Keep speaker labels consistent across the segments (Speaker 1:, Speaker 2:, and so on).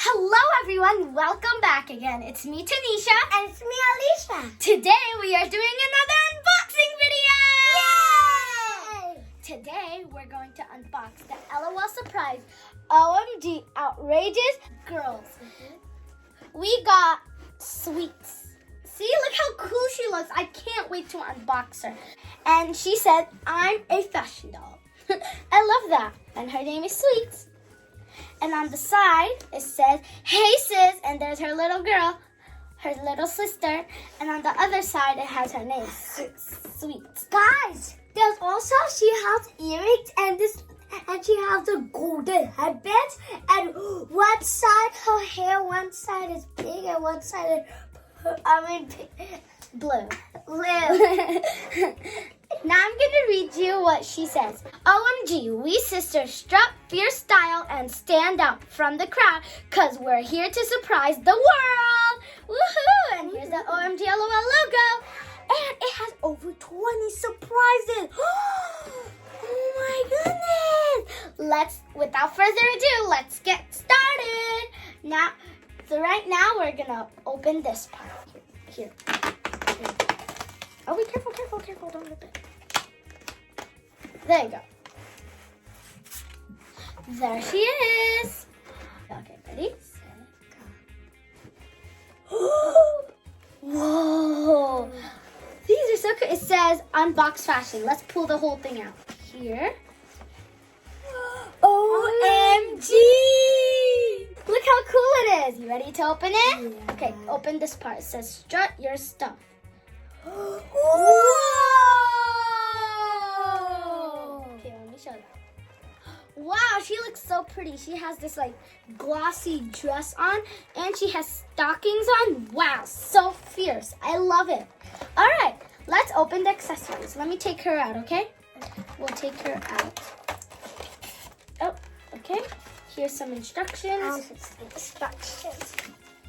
Speaker 1: Hello everyone, welcome back again. It's me, Tanisha.
Speaker 2: And it's me, Alicia.
Speaker 1: Today we are doing another unboxing video!
Speaker 2: Yay!
Speaker 1: Today we're going to unbox the LOL Surprise OMG Outrageous Girls. We got sweets. See, look how cool she looks. I can't wait to unbox her. And she said, I'm a fashion doll. I love that. And her name is Sweets. And on the side, it says, hey sis, and there's her little girl, her little sister. And on the other side, it has her name, Sweets.
Speaker 2: Guys, there's also, she has earrings and she has a golden headband. And one side, her hair, one side is pink and one side is,
Speaker 1: Blue.
Speaker 2: blue.
Speaker 1: Now I'm going to read you what she says. OMG, we sisters strut fierce style and stand out from the crowd because we're here to surprise the world. Woohoo! And here's the OMG LOL logo.
Speaker 2: And it has over 20 surprises. Oh my goodness.
Speaker 1: Without further ado, let's get started. Right now we're going to open this part. Here. Oh, be careful, don't rip it. There you go. There she is. Okay, ready? Set, go. Whoa. These are so cool. It says unbox fashion. Let's pull the whole thing out. Here. OMG! Look how cool it is. You ready to open it?
Speaker 2: Yeah.
Speaker 1: Okay, open this part. It says strut your stuff.
Speaker 2: Whoa!
Speaker 1: Okay, let me show you. Wow, she looks so pretty. She has this like glossy dress on and she has stockings on. Wow, so fierce. I love it. All right, let's open the accessories. Let me take her out, okay? We'll take her out. Oh, okay. Here's some instructions.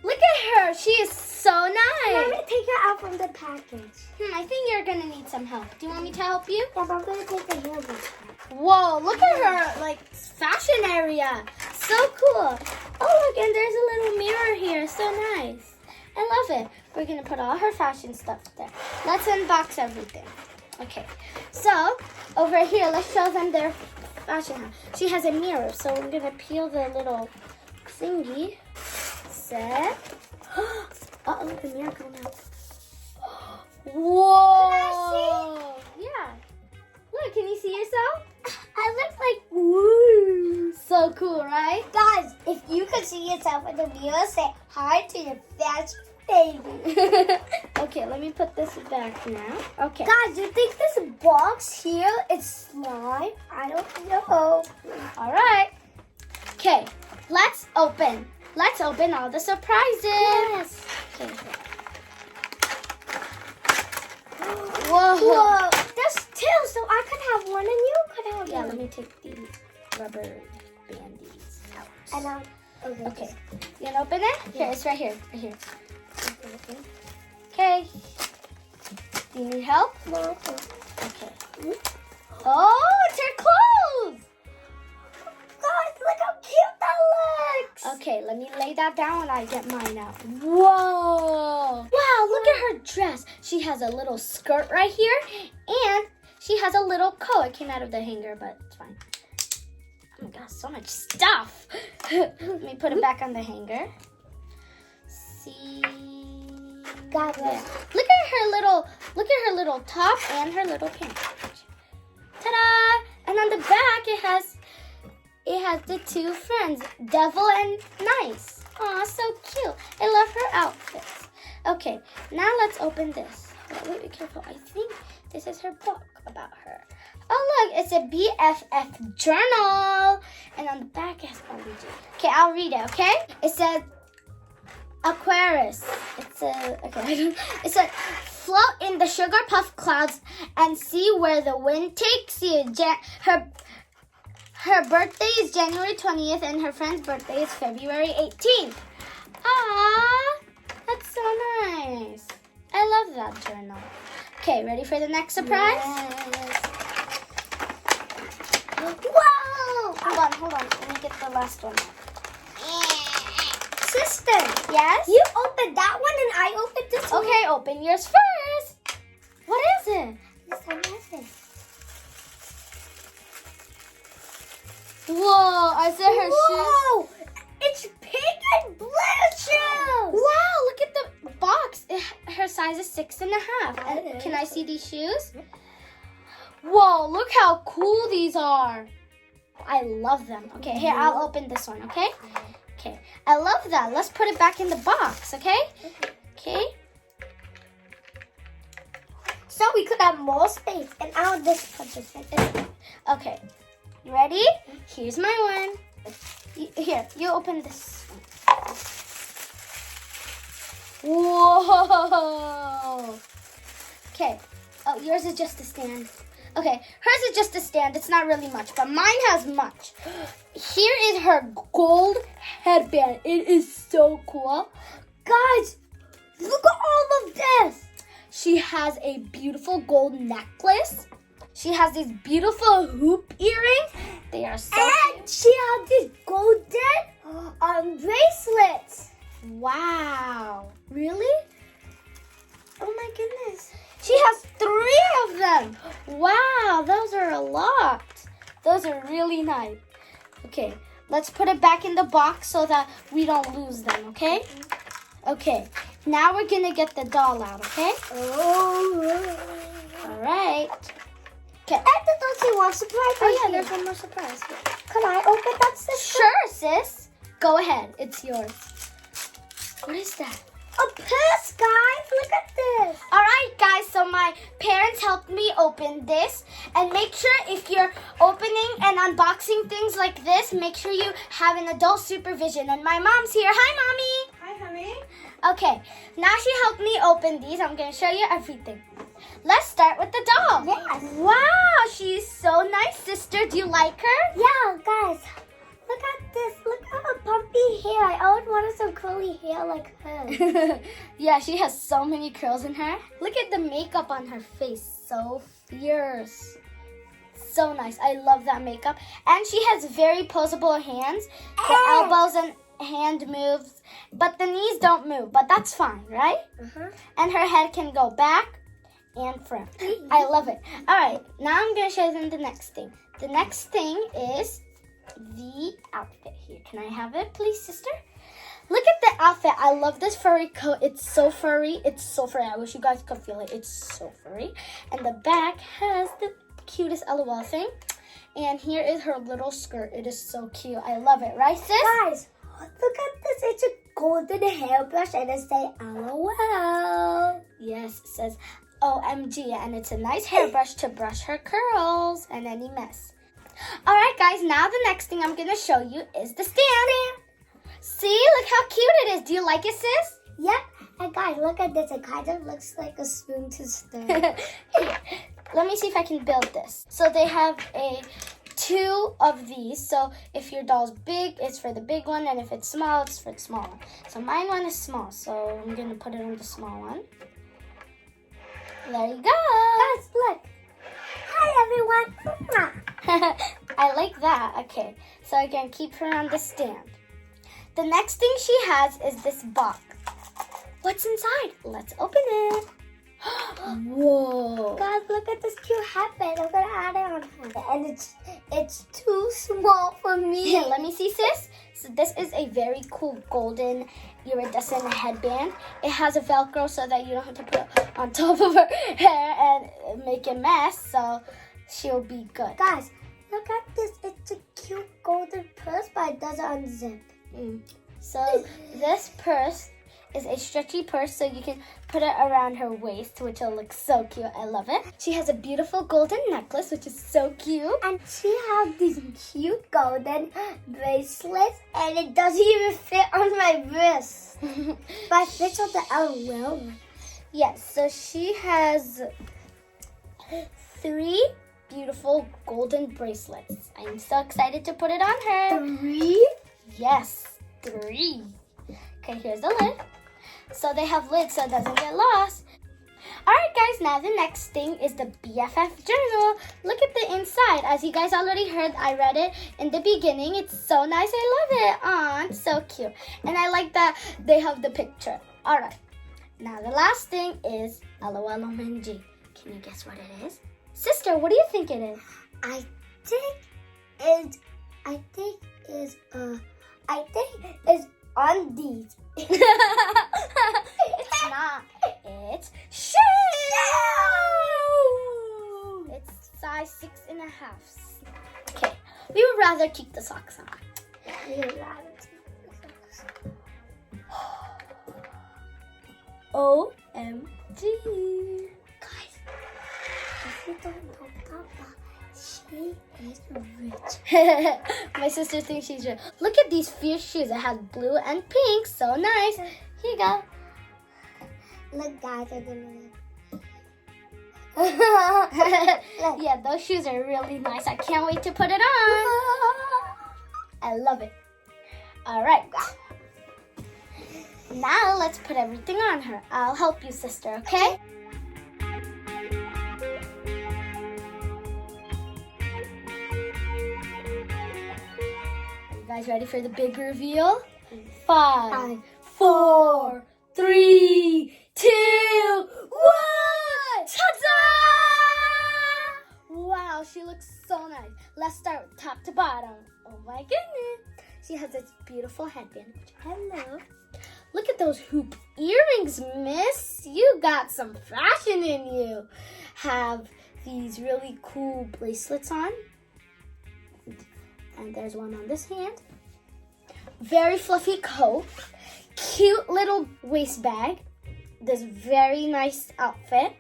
Speaker 1: Look at her. She is so nice.
Speaker 2: Let me take her out from the package.
Speaker 1: I think you're going to need some help. Do you want me to help you?
Speaker 2: Yeah, but I'm going to take her hair back.
Speaker 1: Whoa, look at her, like, fashion area. So cool. Oh, look, and there's a little mirror here. So nice. I love it. We're going to put all her fashion stuff there. Let's unbox everything. Okay, so over here, let's show them their fashion house. She has a mirror, so we're going to peel the little thingy. Set. Uh-oh, the mirror came out. Whoa.
Speaker 2: Can I
Speaker 1: see? Yeah. Look, can you see yourself?
Speaker 2: I look like woo.
Speaker 1: So cool, right?
Speaker 2: Guys, if you could see yourself in the mirror, say hi to your fashion baby.
Speaker 1: Okay, let me put this back now. Okay.
Speaker 2: Guys, do you think this box here is slime? I don't know.
Speaker 1: All right. Okay, let's open. Let's open all the surprises.
Speaker 2: Yes.
Speaker 1: Okay. Whoa.
Speaker 2: Whoa. There's two, so I could have one and you could have
Speaker 1: Yeah,
Speaker 2: one.
Speaker 1: let me take these rubber bandies out.
Speaker 2: And
Speaker 1: Okay. You gonna open it? Here, it's right here. Right here. Okay. Do you need help?
Speaker 2: No.
Speaker 1: Okay. Oh, it's her clothes.
Speaker 2: Guys, look how cute that looks.
Speaker 1: Okay, let me lay that down when I get mine out. Whoa! Wow, look at her dress. She has a little skirt right here, and she has a little coat. It came out of the hanger, but it's fine. Oh my gosh, so much stuff. Let me put it back on the hanger. See?
Speaker 2: Guys,
Speaker 1: Yeah. Look at her little top and her little pants. Ta-da! And on the back, it has the two friends, Devil and Nice. Aw, so cute. I love her outfits. Okay, now let's open this. Wait, be careful. I think this is her book about her. Oh, look, it's a BFF journal. And on the back, it has OMG. Okay, I'll read it, okay? It says, Aquarius. It said, float in the sugar puff clouds and see where the wind takes you. Her birthday is January 20th and her friend's birthday is February 18th. Aww, that's so nice. I love that journal. Okay, ready for the next surprise?
Speaker 2: Yes.
Speaker 1: Whoa! Hold on. Let me get the last one.
Speaker 2: sister.
Speaker 1: Yes?
Speaker 2: You open that one and I open this one.
Speaker 1: Okay, open yours first. What is it?
Speaker 2: Yes, I have it.
Speaker 1: Whoa, I said her shoes.
Speaker 2: Whoa! It's pink and blue shoes.
Speaker 1: Wow, look at the box. Her size is 6.5.
Speaker 2: Got
Speaker 1: And
Speaker 2: it.
Speaker 1: can I see these shoes? Whoa, look how cool these are. I love them. Okay, here, I'll open this one, okay? Okay, I love that. Let's put it back in the box, okay? Okay.
Speaker 2: So we could have more space. And I'll just put this in.
Speaker 1: Okay, you ready? Here's my one. Here, you open this one. Whoa! Okay. Oh, yours is just a stand. Okay, hers is just a stand. It's not really much, but mine has much. Here is her gold headband. It is so cool.
Speaker 2: Guys, look at all of this.
Speaker 1: She has a beautiful gold necklace. She has these beautiful hoop earrings. They are so
Speaker 2: And she has these golden bracelets.
Speaker 1: Wow.
Speaker 2: Really? Oh my goodness.
Speaker 1: She has 3 of them. Wow, those are a lot. Those are really nice. Okay, let's put it back in the box so that we don't lose them, okay? Okay, now we're going to get the doll out, okay?
Speaker 2: Oh.
Speaker 1: All right. Okay.
Speaker 2: And don't see one surprise.
Speaker 1: Oh, yeah, there's one more surprise.
Speaker 2: Can I open that, sister?
Speaker 1: Sure, sis. Go ahead. It's yours. What is that?
Speaker 2: A purse, guys. Look at this.
Speaker 1: All right, guys, so my parents helped me open this. And make sure if you're opening and unboxing things like this, make sure you have an adult supervision. And my mom's here. Hi, Mommy.
Speaker 2: Hi, honey.
Speaker 1: Okay, now she helped me open these. I'm going to show you everything. Let's start with the doll.
Speaker 2: Yes.
Speaker 1: Wow, she's so nice, sister. Do you like her?
Speaker 2: Yeah, guys. Look at this. Look at her pumpy hair. I always wanted some curly hair like her.
Speaker 1: Yeah, she has so many curls in her. Look at the makeup on her face. So fierce. So nice. I love that makeup. And she has very posable hands. The elbows and hand moves, but the knees don't move. But that's fine, right? And her head can go back and front. I love it. All right, now I'm going to show them the next thing. The next thing is the outfit here. Can I have it, please, sister? Look at the outfit. I love this furry coat. It's so furry. It's so furry. I wish you guys could feel it. It's so furry. And the back has the cutest LOL thing. And here is her little skirt. It is so cute. I love it. Right, sis?
Speaker 2: Guys, look at this. It's a golden hairbrush and it says LOL.
Speaker 1: Yes, it says OMG. And it's a nice hairbrush to brush her curls and any mess. All right, guys. Now the next thing I'm going to show you is the stand. See? Look how cute it is. Do you like it, sis?
Speaker 2: Yep. And guys, look at this. It kind of looks like a spoon to stir.
Speaker 1: Here, let me see if I can build this. So they have 2 of these. So if your doll's big, it's for the big one. And if it's small, it's for the small one. So mine one is small. So I'm going to put it on the small one. There you go.
Speaker 2: Guys, look. Hi, everyone.
Speaker 1: I like that. Okay. So I can keep her on the stand. The next thing she has is this box. What's inside? Let's open it. Whoa.
Speaker 2: Guys, look at this cute headband. I'm going to add it on her. And it's too small for me.
Speaker 1: Here, let me see, sis. So this is a very cool golden iridescent headband. It has a Velcro so that you don't have to put it on top of her hair and make a mess. So she'll be good.
Speaker 2: Guys, look at this. It's a cute golden purse, but it doesn't unzip.
Speaker 1: So this purse is a stretchy purse, so you can put it around her waist, which will look so cute. I love it. She has a beautiful golden necklace, which is so cute.
Speaker 2: And she has these cute golden bracelets, and it doesn't even fit on my wrist. But it fits on the LOL one.
Speaker 1: Yes, so she has 3 beautiful golden bracelets. I'm so excited to put it on her.
Speaker 2: 3?
Speaker 1: Yes, 3. Okay, here's the lid. So they have lids so it doesn't get lost. Alright guys, now the next thing is the BFF journal. Look at the inside. As you guys already heard, I read it in the beginning. It's so nice. I love it. Aw, it's so cute. And I like that they have the picture. Alright. Now the last thing is LOL OMG. Can you guess what it is? Sister, what do you think it is?
Speaker 2: I think it's undies.
Speaker 1: It's not. It's shoes. It's size 6.5. Okay, we would rather keep the socks on. OMG.
Speaker 2: Guys, if you don't know Papa, she is rich.
Speaker 1: My sister thinks she's rich. Look at these fierce shoes. It has blue and pink. So nice. Here you go.
Speaker 2: Look, guys, I'm gonna.
Speaker 1: Yeah, those shoes are really nice. I can't wait to put it on. I love it. All right. Now let's put everything on her. I'll help you, sister, okay? Are you guys ready for the big reveal? 5, 4, 3, 2, 1! Ta-da! Wow, she looks so nice. Let's start with top to bottom. Oh my goodness. She has this beautiful headband, which I love. Look at those hoop earrings, miss. You got some fashion in you. Have these really cool bracelets on. And there's one on this hand. Very fluffy coat. Cute little waist bag. This very nice outfit.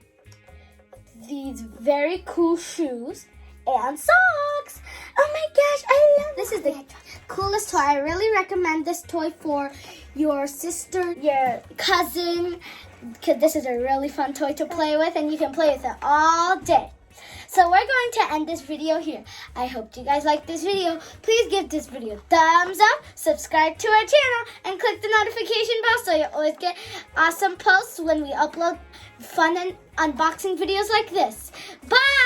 Speaker 1: These very cool shoes. And socks. Oh my gosh, I love this. Is the coolest toy. I really recommend this toy for your sister, your cousin, because this is a really fun toy to play with, and you can play with it all day. So we're going to end this video here. I hope you guys liked this video. Please give this video a thumbs up, subscribe to our channel, and click the notification bell so you always get awesome posts when we upload fun and unboxing videos like this. Bye!